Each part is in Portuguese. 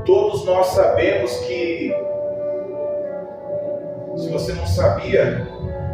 Todos nós sabemos que, se você não sabia,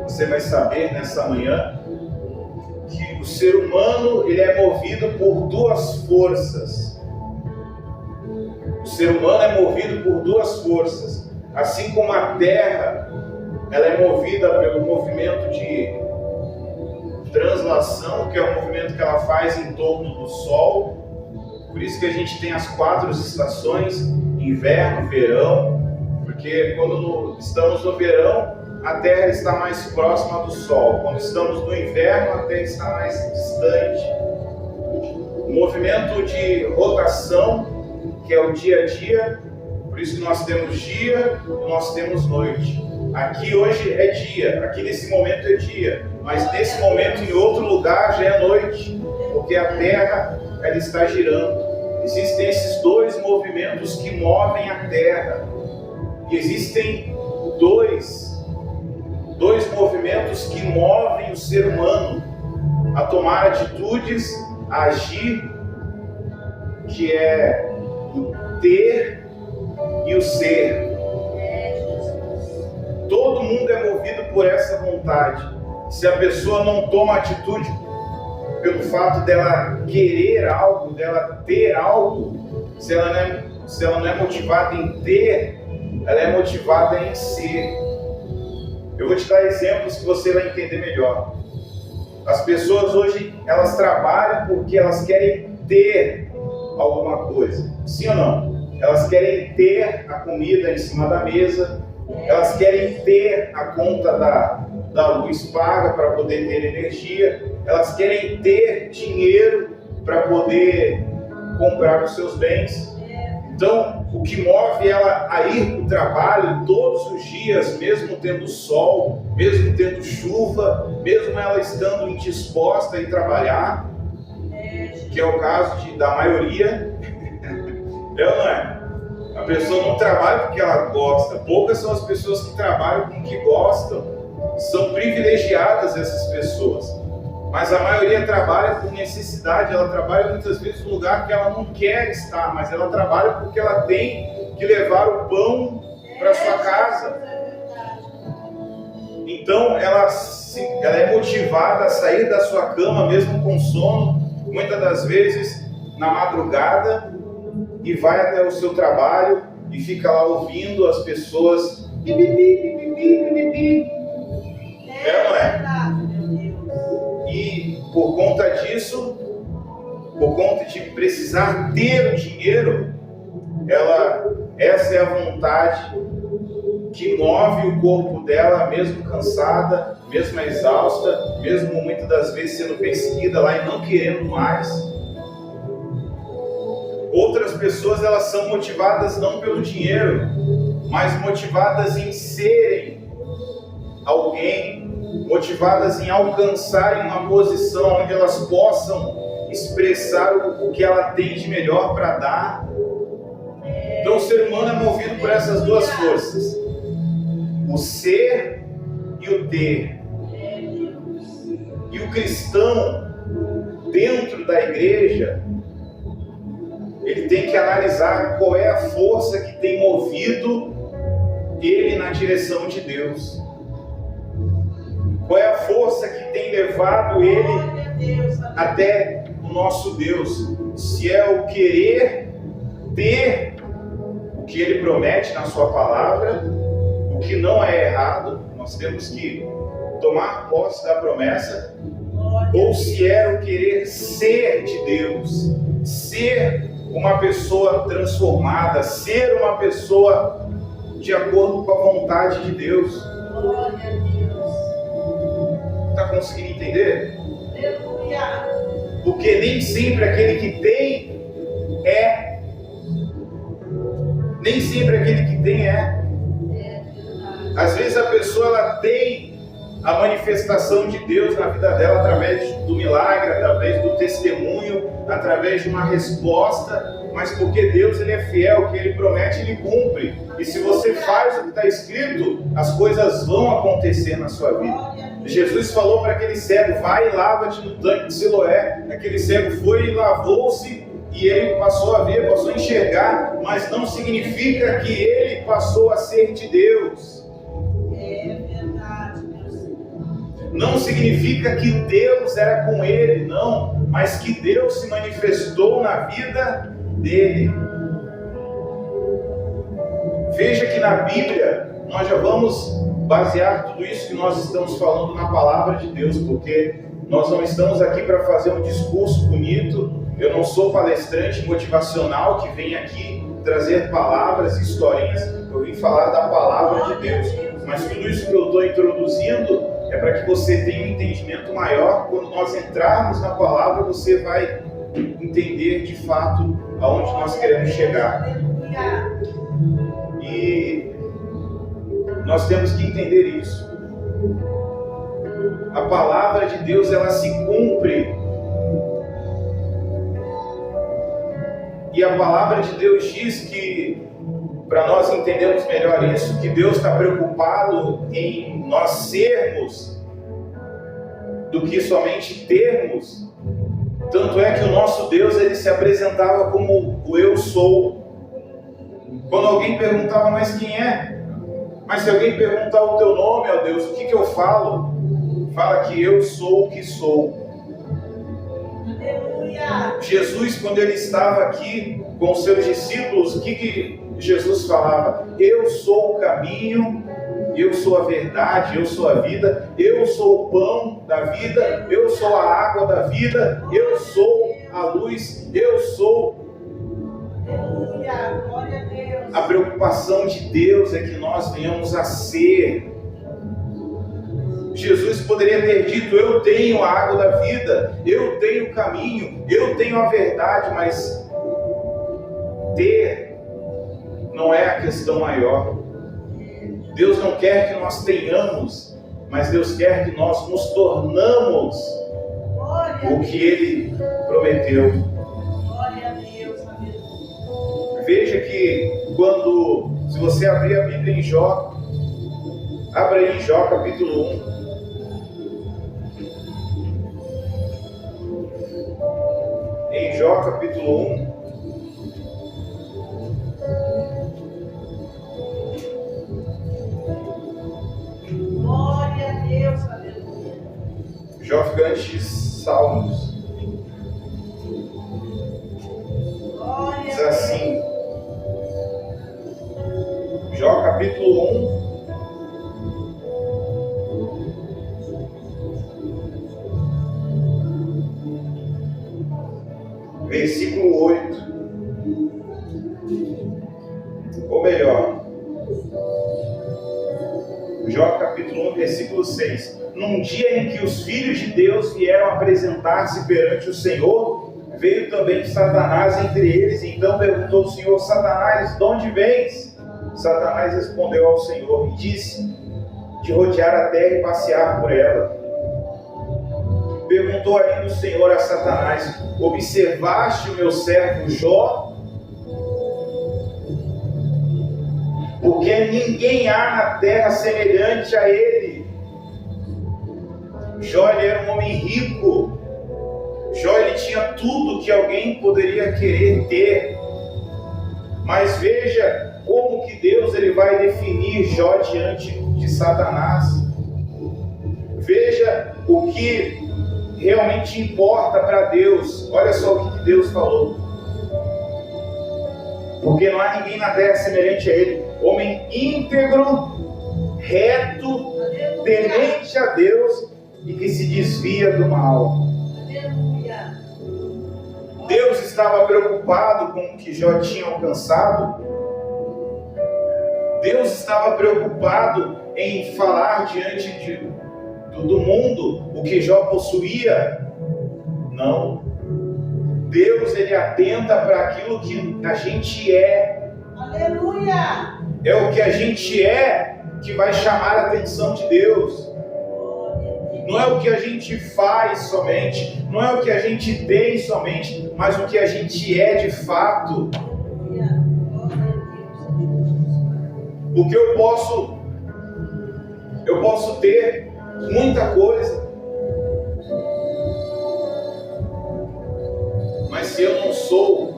você vai saber nessa manhã, que o ser humano ele é movido por duas forças. O ser humano é movido por duas forças. Assim como a terra, ela é movida pelo movimento de translação, que é o movimento que ela faz em torno do Sol. Por isso que a gente tem as 4 estações, inverno, verão, porque quando estamos no verão, a Terra está mais próxima do Sol. Quando estamos no inverno, a Terra está mais distante. O movimento de rotação, que é o dia a dia, por isso que nós temos dia e nós temos noite. Aqui hoje é dia, aqui nesse momento é dia, mas nesse momento em outro lugar já é noite, porque a Terra ela está girando. Existem esses 2 movimentos que movem a Terra. E existem dois movimentos que movem o ser humano a tomar atitudes, a agir, que é o ter e o ser. Todo mundo é movido por essa vontade. Se a pessoa não toma atitude pelo fato dela querer algo, dela ter algo, se ela não é motivada em ter, ela é motivada em ser. Eu vou te dar exemplos que você vai entender melhor. As pessoas hoje, elas trabalham porque elas querem ter alguma coisa. Sim ou não? Elas querem ter a comida em cima da mesa, elas querem ter a conta da luz paga para poder ter energia, elas querem ter dinheiro para poder comprar os seus bens. Então, o que move ela a ir para o trabalho todos os dias, mesmo tendo sol, mesmo tendo chuva, mesmo ela estando indisposta a ir trabalhar, que é o caso da maioria, é ou não é? A pessoa não trabalha porque ela gosta. Poucas são as pessoas que trabalham com o que gostam. São privilegiadas essas pessoas. Mas a maioria trabalha por necessidade. Ela trabalha muitas vezes no lugar que ela não quer estar, mas ela trabalha porque ela tem que levar o pão para sua casa. Então ela é motivada a sair da sua cama mesmo com sono, muitas das vezes na madrugada, e vai até o seu trabalho e fica lá ouvindo as pessoas. É ou não é? E por conta disso, por conta de precisar ter o dinheiro, essa é a vontade que move o corpo dela, mesmo cansada, mesmo exausta, mesmo muitas das vezes sendo perseguida lá e não querendo mais. Outras pessoas, elas são motivadas não pelo dinheiro, mas motivadas em serem alguém, motivadas em alcançarem uma posição onde elas possam expressar o que ela tem de melhor para dar. Então o ser humano é movido por essas duas forças, o ser e o ter. E o cristão, dentro da igreja, ele tem que analisar qual é a força que tem movido ele na direção de Deus. Qual é a força que tem levado ele até o nosso Deus? Se é o querer ter o que ele promete na sua palavra, o que não é errado, nós temos que tomar posse da promessa, ou se é o querer ser de Deus, ser uma pessoa transformada, ser uma pessoa de acordo com a vontade de Deus. Glória a Deus. Está conseguindo entender? Porque nem sempre aquele que tem é. Nem sempre aquele que tem é. Às vezes a pessoa ela tem a manifestação de Deus na vida dela através do milagre, através do testemunho, através de uma resposta, mas porque Deus ele é fiel, o que ele promete ele cumpre. E se você faz o que está escrito, as coisas vão acontecer na sua vida. Jesus falou para aquele cego: vai e lava-te no tanque de Siloé. Aquele cego foi e lavou-se e ele passou a ver, passou a enxergar, mas não significa que ele passou a ser de Deus. É verdade, meu Senhor. Não significa que Deus era com ele, não, mas que Deus se manifestou na vida dele. Veja que na Bíblia, nós já vamos basear tudo isso que nós estamos falando na palavra de Deus, porque nós não estamos aqui para fazer um discurso bonito. Eu não sou palestrante motivacional que vem aqui trazer palavras, historinhas. Eu vim falar da palavra de Deus. Mas tudo isso que eu estou introduzindo é para que você tenha um entendimento maior. Quando nós entrarmos na palavra, você vai entender de fato aonde nós queremos chegar. E nós temos que entender isso. A palavra de Deus, ela se cumpre. E a palavra de Deus diz que, para nós entendermos melhor isso, que Deus está preocupado em nós sermos do que somente termos. Tanto é que o nosso Deus, ele se apresentava como o eu sou. Quando alguém perguntava, mas quem é? Mas se alguém perguntar o teu nome, ó Deus, o que eu falo? Fala que eu sou o que sou. Aleluia. Jesus, quando ele estava aqui com os seus discípulos, o que Jesus falava? Eu sou o caminho, eu sou a verdade, eu sou a vida, eu sou o pão da vida, eu sou a água da vida, eu sou a luz, eu sou. Aleluia. Glória a Deus. A preocupação de Deus é que nós venhamos a ser. Jesus poderia ter dito, eu tenho a água da vida, eu tenho o caminho, eu tenho a verdade, mas ter não é a questão maior. Deus não quer que nós tenhamos, mas Deus quer que nós nos tornamos o que Ele prometeu. Glória a Deus. Aleluia. Veja que se você abrir a Bíblia em Jó, abra aí em Jó capítulo 1. Em Jó capítulo 1. Glória a Deus. Aleluia. Jó fica antes de Salmos. Glória Diz a Deus. assim. Jó capítulo 1. Versículo 8, ou melhor, Jó capítulo 1, versículo 6. Num dia em que os filhos de Deus vieram apresentar-se perante o Senhor, veio também Satanás entre eles, e então perguntou o Senhor, Satanás, de onde vens? Satanás respondeu ao Senhor e disse, de rodear a terra e passear por ela. Perguntou ainda o Senhor a Satanás, observaste o meu servo Jó? Porque ninguém há na terra semelhante a ele. Jó, ele era um homem rico. Jó, ele tinha tudo que alguém poderia querer ter. Mas veja como que Deus ele vai definir Jó diante de Satanás. Veja o que realmente importa para Deus. Olha só o que Deus falou. Porque não há ninguém na terra semelhante a ele. Homem íntegro, reto, temente a Deus e que se desvia do mal. Aleluia. Deus estava preocupado com o que Jó tinha alcançado. Deus estava preocupado em falar diante do mundo o que Jó possuía. Não. Deus, ele atenta para aquilo que a gente é. Aleluia. É o que a gente é que vai chamar a atenção de Deus. Não é o que a gente faz somente, não é o que a gente tem somente, mas o que a gente é de fato. Porque eu posso ter muita coisa, mas se eu não sou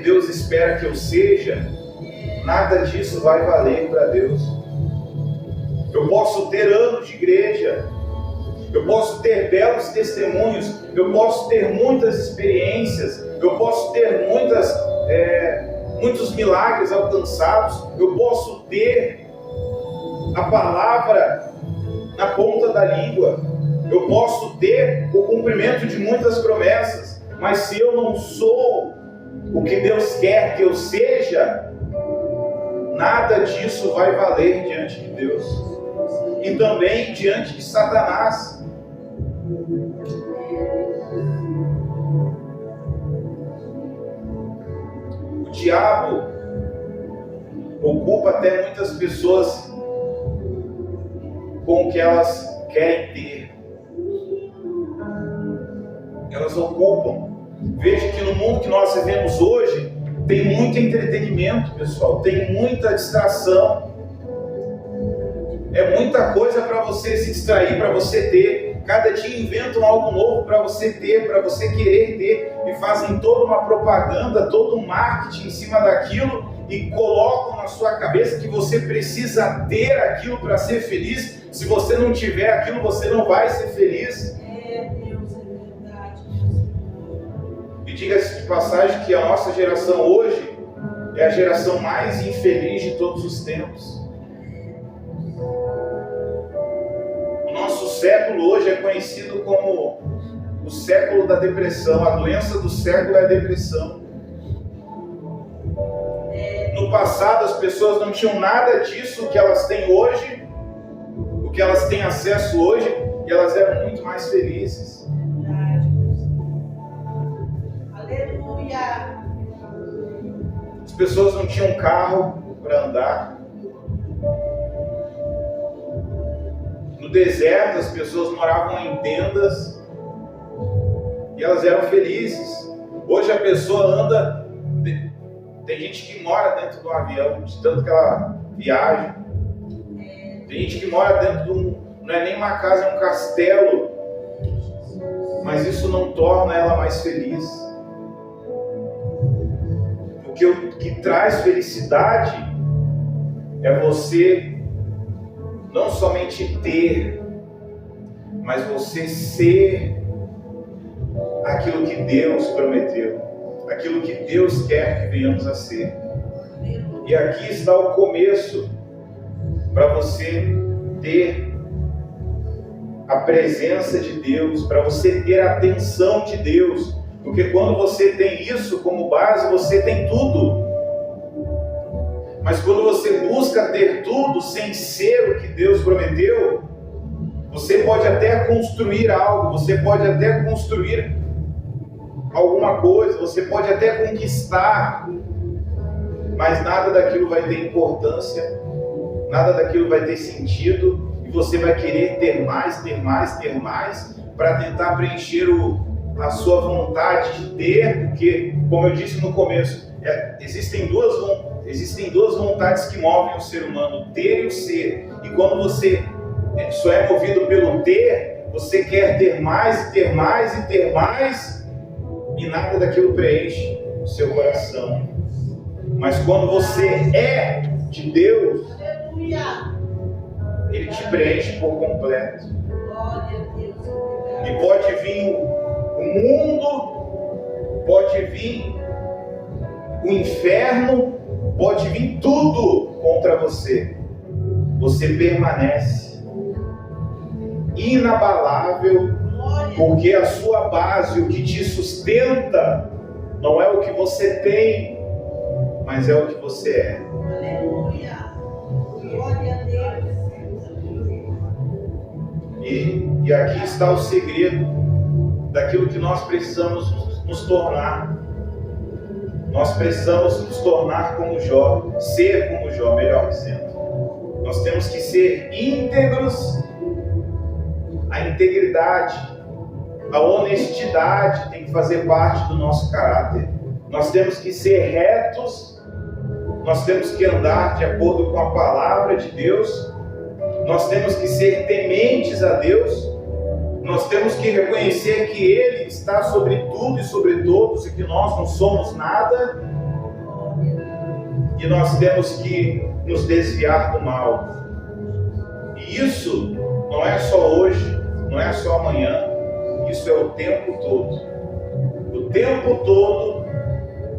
Deus espera que eu seja, nada disso vai valer para Deus. Eu posso ter anos de igreja, eu posso ter belos testemunhos, eu posso ter muitas experiências, eu posso ter muitos milagres alcançados, eu posso ter a palavra na ponta da língua, eu posso ter o cumprimento de muitas promessas, mas se eu não sou o que Deus quer que eu seja, nada disso vai valer diante de Deus e também diante de Satanás. O diabo ocupa até muitas pessoas com o que elas querem ter. Elas ocupam. Veja que no mundo que nós vivemos hoje, tem muito entretenimento, pessoal, tem muita distração. É muita coisa para você se distrair, para você ter. Cada dia inventam algo novo para você ter, para você querer ter, e fazem toda uma propaganda, todo um marketing em cima daquilo, e colocam na sua cabeça que você precisa ter aquilo para ser feliz. Se você não tiver aquilo, você não vai ser feliz. E diga-se de passagem que a nossa geração hoje é a geração mais infeliz de todos os tempos. O nosso século hoje é conhecido como o século da depressão. A doença do século é a depressão. No passado as pessoas não tinham nada disso que elas têm hoje, o que elas têm acesso hoje, e elas eram muito mais felizes. Aleluia! As pessoas não tinham carro para andar. No deserto as pessoas moravam em tendas e elas eram felizes. Hoje a pessoa anda, tem gente que mora dentro de um avião, de tanto que ela viaja. Tem gente que mora dentro de não é nem uma casa, é um castelo. Mas isso não torna ela mais feliz. Porque o que traz felicidade é você não somente ter, mas você ser aquilo que Deus prometeu, aquilo que Deus quer que venhamos a ser. E aqui está o começo para você ter a presença de Deus, para você ter a atenção de Deus, porque quando você tem isso como base, você tem tudo. Mas quando você busca ter tudo sem ser o que Deus prometeu, você pode até construir algo, você pode até construir alguma coisa, você pode até conquistar, mas nada daquilo vai ter importância, nada daquilo vai ter sentido, e você vai querer ter mais, para tentar preencher a sua vontade de ter, porque, como eu disse no começo, existem duas vontades que movem o ser humano, o ter e o ser. E quando você só é movido pelo ter, você quer ter mais, e nada daquilo preenche o seu coração. Mas quando você é de Deus, Ele te preenche por completo. E pode vir o mundo, pode vir o inferno, pode vir tudo contra você. Você permanece inabalável, porque a sua base, o que te sustenta, não é o que você tem, mas é o que você é. Aleluia! Glória a Deus! E aqui está o segredo daquilo que nós precisamos nos tornar. Nós precisamos nos tornar como Jó, ser como Jó, melhor dizendo. Nós temos que ser íntegros. A integridade, a honestidade tem que fazer parte do nosso caráter. Nós temos que ser retos, nós temos que andar de acordo com a palavra de Deus, nós temos que ser tementes a Deus, nós temos que reconhecer que Ele está sobre tudo e sobre todos e que nós não somos nada, que nós temos que nos desviar do mal. E isso não é só hoje, não é só amanhã, isso é o tempo todo. O tempo todo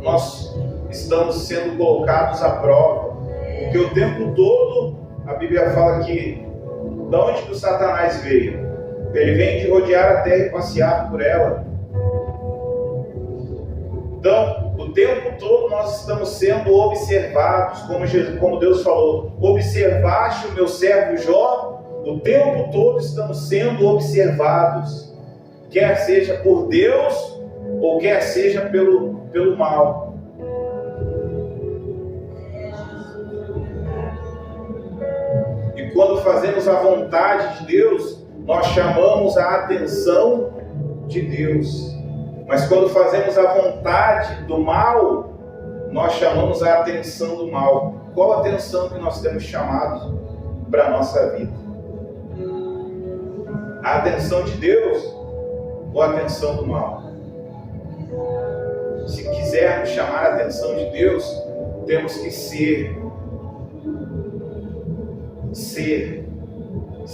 nós estamos sendo colocados à prova, porque o tempo todo a Bíblia fala que de onde que o Satanás veio? Ele vem de rodear a terra e passear por ela. Então, o tempo todo nós estamos sendo observados, como Deus falou, observaste o meu servo Jó. O tempo todo estamos sendo observados, quer seja por Deus ou quer seja pelo mal. E quando fazemos a vontade de Deus, nós chamamos a atenção de Deus. Mas quando fazemos a vontade do mal, nós chamamos a atenção do mal. Qual a atenção que nós temos chamado para a nossa vida? A atenção de Deus ou a atenção do mal? Se quisermos chamar a atenção de Deus, temos que ser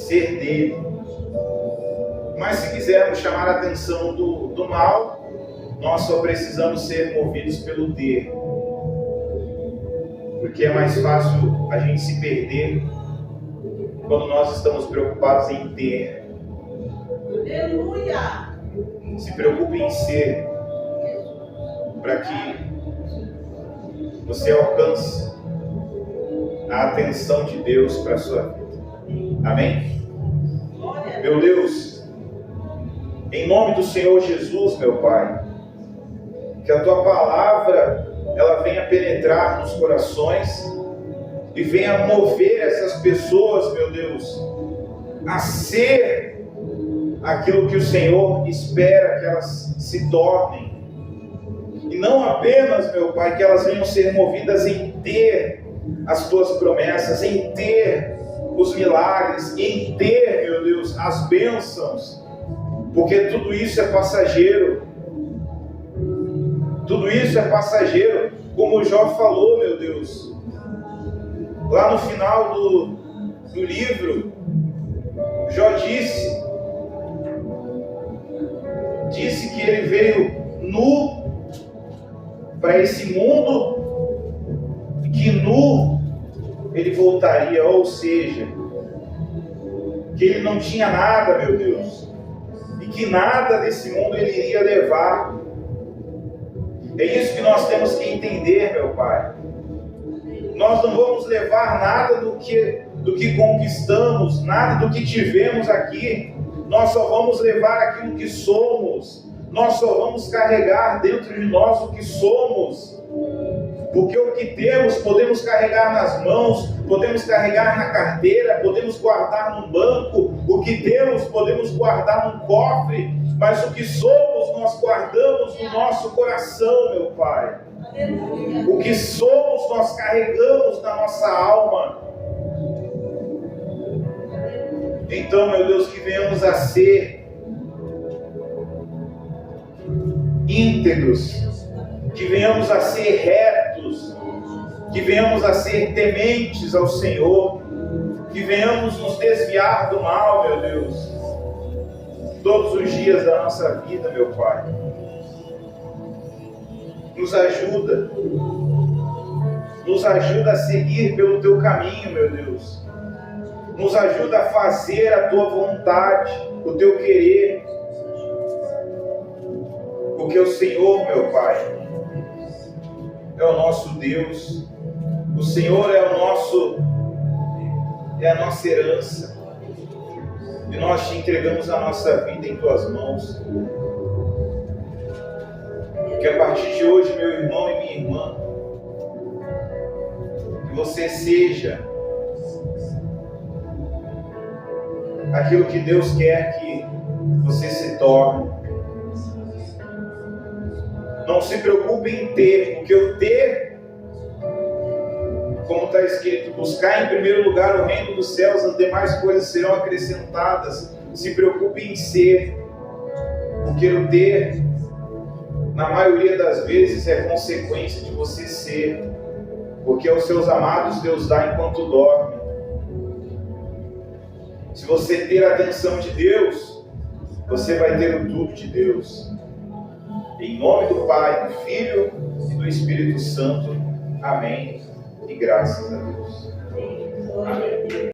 dele. Mas se quisermos chamar a atenção do mal, nós só precisamos ser movidos pelo ter. Porque é mais fácil a gente se perder quando nós estamos preocupados em ter. Aleluia! Se preocupe em ser, para que você alcance a atenção de Deus para a sua vida. Amém? Meu Deus, em nome do Senhor Jesus, meu Pai, que a Tua palavra ela venha penetrar nos corações e venha mover essas pessoas, meu Deus, a ser aquilo que o Senhor espera que elas se tornem. E não apenas, meu Pai, que elas venham ser movidas em ter as Tuas promessas, em ter os milagres, em ter, meu Deus, as bênçãos, porque tudo isso é passageiro. Tudo isso é passageiro, como o Jó falou, meu Deus. Lá no final do livro, Jó disse que ele veio nu para esse mundo, e que nu ele voltaria, ou seja, que ele não tinha nada, meu Deus, e que nada desse mundo ele iria levar. É isso que nós temos que entender, meu Pai. Nós não vamos levar nada do que conquistamos, nada do que tivemos aqui. Nós só vamos levar aquilo que somos. Nós só vamos carregar dentro de nós o que somos. Porque o que temos, podemos carregar nas mãos, podemos carregar na carteira, podemos guardar num banco. O que temos, podemos guardar num cofre. Mas o que somos, nós guardamos no nosso coração, meu Pai. O que somos, nós carregamos na nossa alma. Então, meu Deus, que venhamos a ser íntegros, que venhamos a ser retos, que venhamos a ser tementes ao Senhor, que venhamos nos desviar do mal, meu Deus, todos os dias da nossa vida, meu Pai. Nos ajuda a seguir pelo Teu caminho, meu Deus. Nos ajuda a fazer a Tua vontade, o Teu querer. Porque o Senhor, meu Pai, é o nosso Deus. O Senhor é a nossa herança. E nós Te entregamos a nossa vida em Tuas mãos. Que a partir de hoje, meu irmão e minha irmã, que você seja aquilo que Deus quer que você se torne. Não se preocupe em ter, porque o ter, como está escrito, buscar em primeiro lugar o reino dos céus, as demais coisas serão acrescentadas. Se preocupe em ser, porque o ter, na maioria das vezes, é consequência de você ser. Porque aos seus amados Deus dá enquanto dorme. Se você ter a atenção de Deus, você vai ter o tudo de Deus. Em nome do Pai, do Filho e do Espírito Santo. Amém. E graças a Deus. Amém.